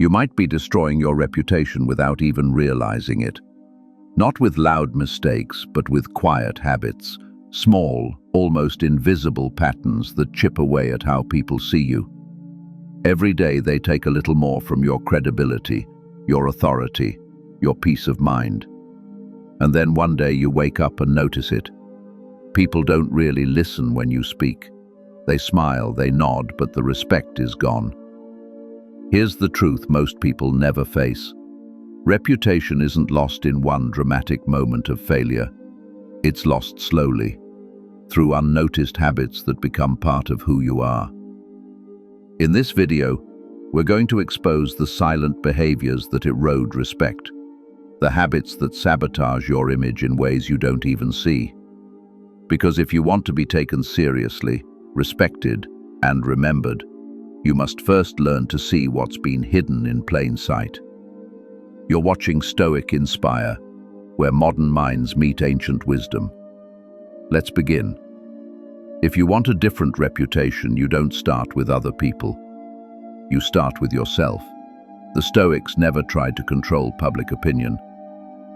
You might be destroying your reputation without even realizing it. Not with loud mistakes, but with quiet habits, small, almost invisible patterns that chip away at how people see you. Every day they take a little more from your credibility, your authority, your peace of mind. And then one day you wake up and notice it. People don't really listen when you speak. They smile, they nod, but the respect is gone. Here's the truth most people never face. Reputation isn't lost in one dramatic moment of failure. It's lost slowly, through unnoticed habits that become part of who you are. In this video, we're going to expose the silent behaviors that erode respect, the habits that sabotage your image in ways you don't even see. Because if you want to be taken seriously, respected, and remembered, you must first learn to see what's been hidden in plain sight. You're watching Stoic Inspire, where modern minds meet ancient wisdom. Let's begin. If you want a different reputation, you don't start with other people. You start with yourself. The Stoics never tried to control public opinion.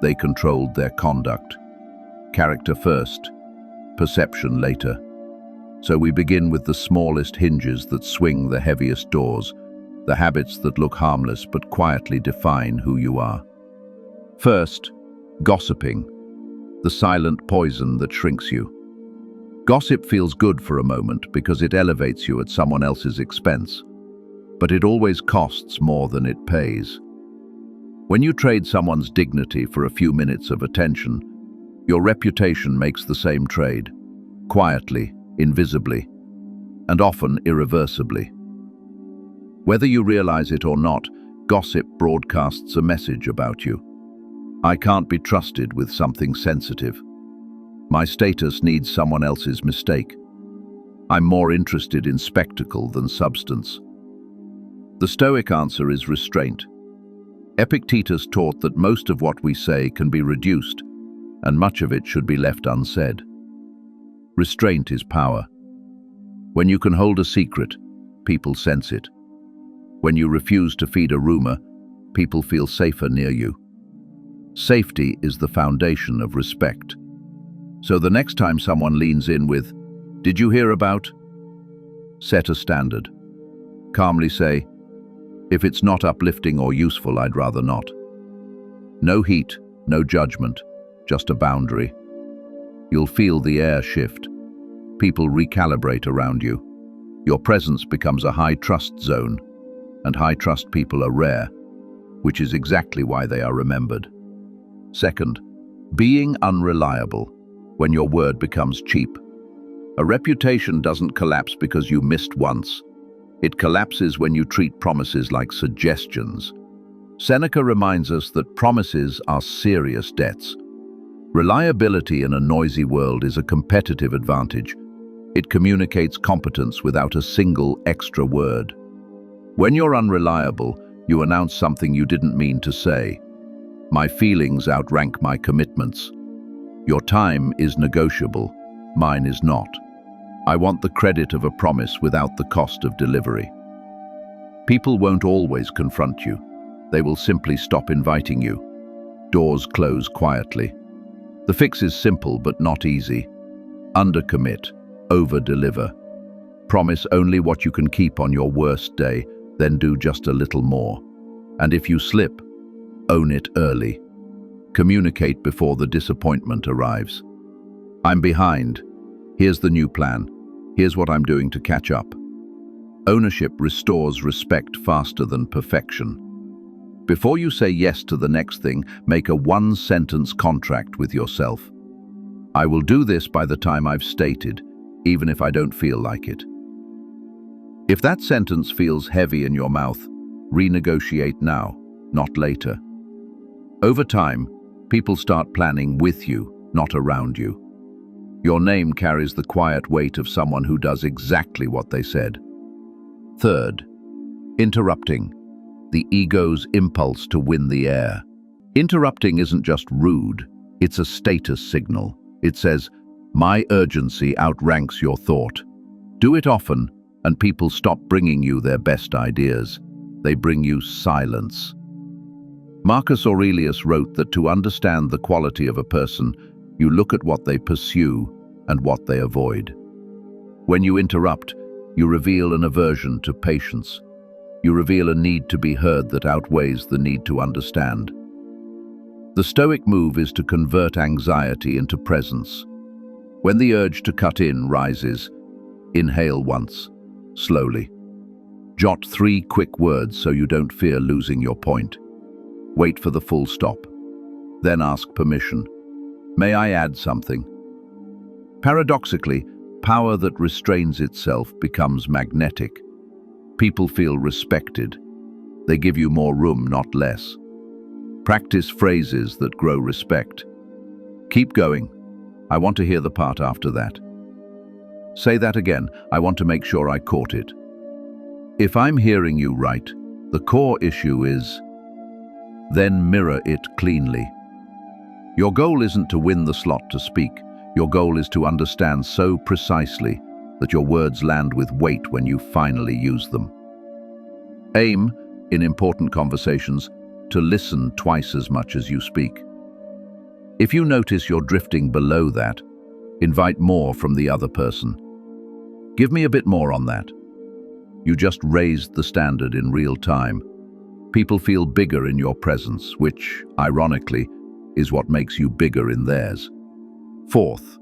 They controlled their conduct. Character first, perception later. So we begin with the smallest hinges that swing the heaviest doors, the habits that look harmless but quietly define who you are. First, gossiping, the silent poison that shrinks you. Gossip feels good for a moment because it elevates you at someone else's expense, but it always costs more than it pays. When you trade someone's dignity for a few minutes of attention, your reputation makes the same trade, quietly, invisibly, and often irreversibly. Whether you realize it or not, gossip broadcasts a message about you. I can't be trusted with something sensitive. My status needs someone else's mistake. I'm more interested in spectacle than substance. The Stoic answer is restraint. Epictetus taught that most of what we say can be reduced, and much of it should be left unsaid. Restraint is power. When you can hold a secret, people sense it. When you refuse to feed a rumor, people feel safer near you. Safety is the foundation of respect. So the next time someone leans in with, "Did you hear about?" Set a standard. Calmly say, "If it's not uplifting or useful, I'd rather not." No heat, no judgment, just a boundary. You'll feel the air shift. People recalibrate around you. Your presence becomes a high-trust zone, and high-trust people are rare, which is exactly why they are remembered. Second, being unreliable, when your word becomes cheap. A reputation doesn't collapse because you missed once. It collapses when you treat promises like suggestions. Seneca reminds us that promises are serious debts. Reliability in a noisy world is a competitive advantage. It communicates competence without a single extra word. When you're unreliable, you announce something you didn't mean to say. My feelings outrank my commitments. Your time is negotiable, mine is not. I want the credit of a promise without the cost of delivery. People won't always confront you. They will simply stop inviting you. Doors close quietly. The fix is simple but not easy. Undercommit, over-deliver. Promise only what you can keep on your worst day, then do just a little more. And if you slip, own it early. Communicate before the disappointment arrives. I'm behind. Here's the new plan. Here's what I'm doing to catch up. Ownership restores respect faster than perfection. Before you say yes to the next thing, make a one-sentence contract with yourself. I will do this by the time I've stated, even if I don't feel like it. If that sentence feels heavy in your mouth, renegotiate now, not later. Over time, people start planning with you, not around you. Your name carries the quiet weight of someone who does exactly what they said. Third, interrupting, the ego's impulse to win the air. Interrupting isn't just rude, it's a status signal. It says, my urgency outranks your thought. Do it often, and people stop bringing you their best ideas. They bring you silence. Marcus Aurelius wrote that to understand the quality of a person, you look at what they pursue and what they avoid. When you interrupt, you reveal an aversion to patience. You reveal a need to be heard that outweighs the need to understand. The Stoic move is to convert anxiety into presence. When the urge to cut in rises, inhale once, slowly. Jot 3 quick words so you don't fear losing your point. Wait for the full stop. Then ask permission. May I add something? Paradoxically, power that restrains itself becomes magnetic. People feel respected. They give you more room, not less. Practice phrases that grow respect. Keep going. I want to hear the part after that. Say that again. I want to make sure I caught it. If I'm hearing you right, the core issue is, then mirror it cleanly. Your goal isn't to win the slot to speak. Your goal is to understand so precisely that your words land with weight when you finally use them. Aim, in important conversations, to listen twice as much as you speak. If you notice you're drifting below that, invite more from the other person. Give me a bit more on that. You just raised the standard in real time. People feel bigger in your presence, which, ironically, is what makes you bigger in theirs. Fourth,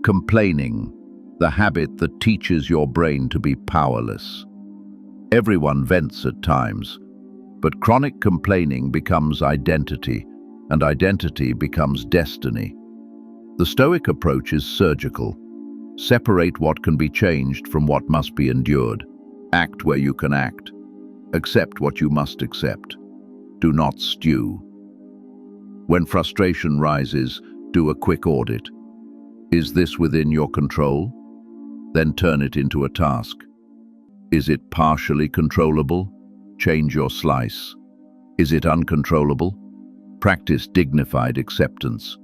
complaining, the habit that teaches your brain to be powerless. Everyone vents at times, but chronic complaining becomes identity, and identity becomes destiny. The Stoic approach is surgical. Separate what can be changed from what must be endured. Act where you can act. Accept what you must accept. Do not stew. When frustration rises, do a quick audit. Is this within your control? Then turn it into a task. Is it partially controllable? Change your slice. Is it uncontrollable? Practice dignified acceptance.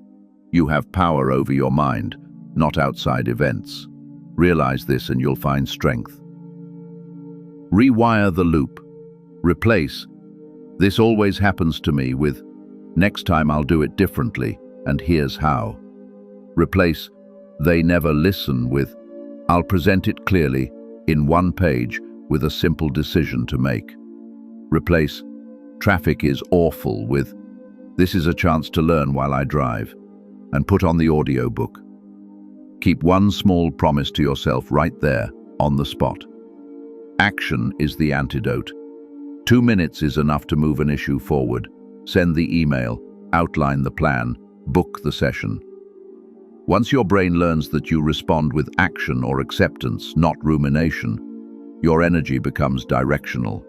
You have power over your mind, not outside events. Realize this and you'll find strength. Rewire the loop. Replace, "This always happens to me," with, "Next time I'll do it differently, and here's how." Replace, "They never listen," with, "I'll present it clearly, in one page, with a simple decision to make." Replace, "Traffic is awful," with, "This is a chance to learn while I drive," and put on the audiobook. Keep one small promise to yourself right there, on the spot. Action is the antidote. 2 minutes is enough to move an issue forward. Send the email, outline the plan, book the session. Once your brain learns that you respond with action or acceptance, not rumination, your energy becomes directional.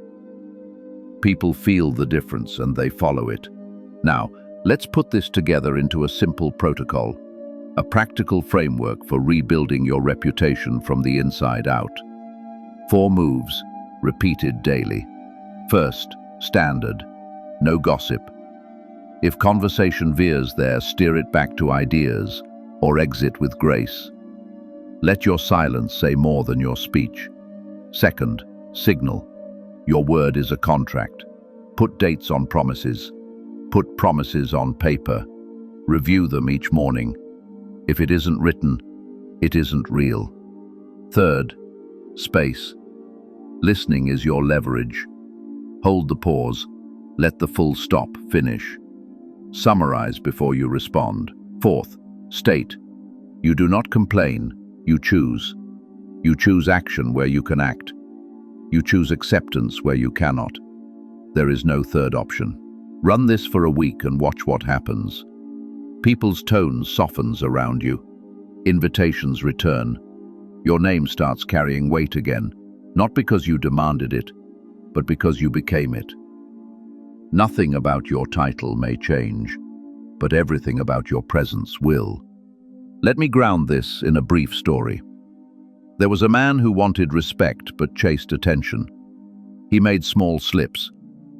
People feel the difference and they follow it. Now, let's put this together into a simple protocol, a practical framework for rebuilding your reputation from the inside out. 4 moves, repeated daily. First, standard. No gossip. If conversation veers there, steer it back to ideas or exit with grace. Let your silence say more than your speech. Second, signal. Your word is a contract. Put dates on promises. Put promises on paper. Review them each morning. If it isn't written, it isn't real. Third, space. Listening is your leverage. Hold the pause. Let the full stop finish. Summarize before you respond. Fourth, state. You do not complain, you choose. You choose action where you can act. You choose acceptance where you cannot. There is no third option. Run this for a week and watch what happens. People's tone softens around you. Invitations return. Your name starts carrying weight again, not because you demanded it, but because you became it. Nothing about your title may change, but everything about your presence will. Let me ground this in a brief story. There was a man who wanted respect but chased attention. He made small slips.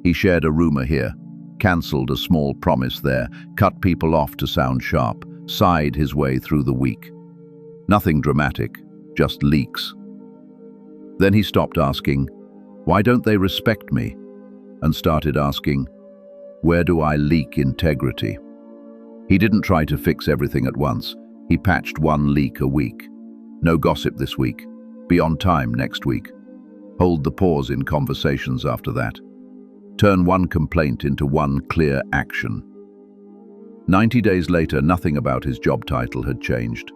He shared a rumor here, cancelled a small promise there, cut people off to sound sharp, sighed his way through the week. Nothing dramatic, just leaks. Then he stopped asking, "Why don't they respect me?" and started asking, "Where do I leak integrity?" He didn't try to fix everything at once. He patched one leak a week. No gossip this week. Be on time next week. Hold the pause in conversations after that. Turn one complaint into one clear action. 90 days later, nothing about his job title had changed,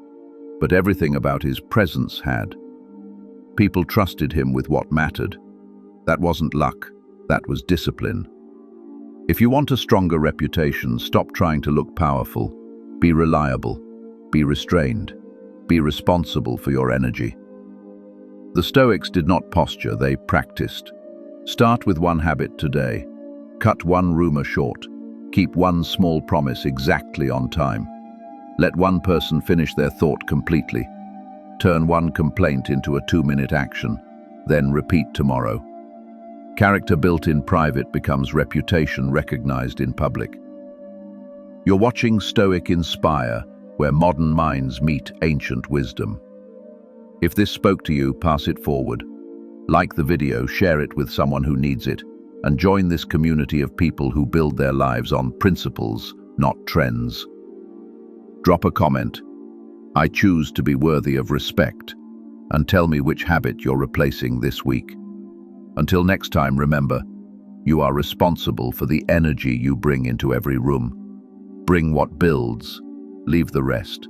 but everything about his presence had. People trusted him with what mattered. That wasn't luck, that was discipline. If you want a stronger reputation, stop trying to look powerful. Be reliable, be restrained, be responsible for your energy. The Stoics did not posture, they practiced. Start with one habit today. Cut one rumor short. Keep one small promise exactly on time. Let one person finish their thought completely. Turn one complaint into a 2-minute action. Then repeat tomorrow. Character built in private becomes reputation recognized in public. You're watching Stoic Inspire, where modern minds meet ancient wisdom. If this spoke to you, pass it forward. Like the video, share it with someone who needs it, and join this community of people who build their lives on principles, not trends. Drop a comment. I choose to be worthy of respect, and tell me which habit you're replacing this week. Until next time, remember, you are responsible for the energy you bring into every room. Bring what builds, leave the rest.